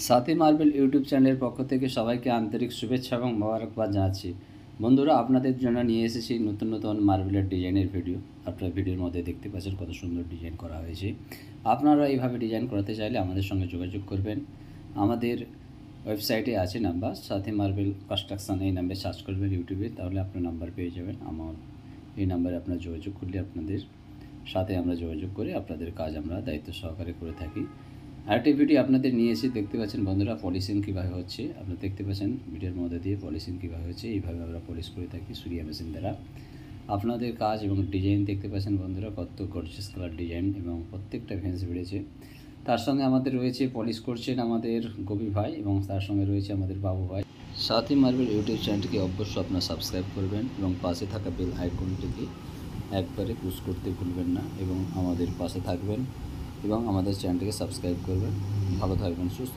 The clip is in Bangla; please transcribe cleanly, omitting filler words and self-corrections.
সাথী মার্বেল ইউটিউব চ্যানেলের পক্ষ থেকে সবাইকে আন্তরিক শুভেচ্ছা এবং মোবারকবাদ জানাচ্ছি। বন্ধুরা, আপনাদের জন্য নিয়ে এসেছি নতুন নতুন মার্বেলের ডিজাইনের ভিডিও। আপনারা ভিডিওর মধ্যে দেখতে পাচ্ছেন কত সুন্দর ডিজাইন করা হয়েছে। আপনারা এইভাবে ডিজাইন করাতে চাইলে আমাদের সঙ্গে যোগাযোগ করবেন। আমাদের ওয়েবসাইটে আছে নাম্বার, সাথী মার্বেল কনস্ট্রাকশন, এই নাম্বারে সার্চ করবেন ইউটিউবে, তাহলে আপনার নাম্বার পেয়ে যাবেন। আমার এই নাম্বারে আপনারা যোগাযোগ করলে আপনাদের সাথে আমরা যোগাযোগ করে আপনাদের কাজ আমরা দায়িত্ব সহকারে করে থাকি। আরেকটি ভিডিও আপনাদের নিয়ে এসে দেখতে পাচ্ছেন বন্ধুরা, পলিশিং কীভাবে হচ্ছে। আপনারা দেখতে পাচ্ছেন ভিডিওর মধ্যে দিয়ে পলিশিং কীভাবে হচ্ছে। এইভাবে আমরা পলিশ করে থাকি সুরিয়া মেশিন দ্বারা। আপনাদের কাজ এবং ডিজাইন দেখতে পাচ্ছেন বন্ধুরা, কত গর্জিয়াস কালার ডিজাইন এবং প্রত্যেকটা ভেন্স বেড়েছে। তার সঙ্গে আমাদের রয়েছে পলিশ করছেন আমাদের গবি ভাই এবং তার সঙ্গে রয়েছে আমাদের বাবু ভাই। সাথী মার্বেল ইউটিউব চ্যানেলটিকে অবশ্যই আপনারা সাবস্ক্রাইব করবেন এবং পাশে থাকা বেল আইকনটিকে একবারে পুশ করতে ভুলবেন না এবং আমাদের পাশে থাকবেন এবং আমাদের চ্যানেলটিকে সাবস্ক্রাইব করবেন। ভালো থাকবেন, সুস্থ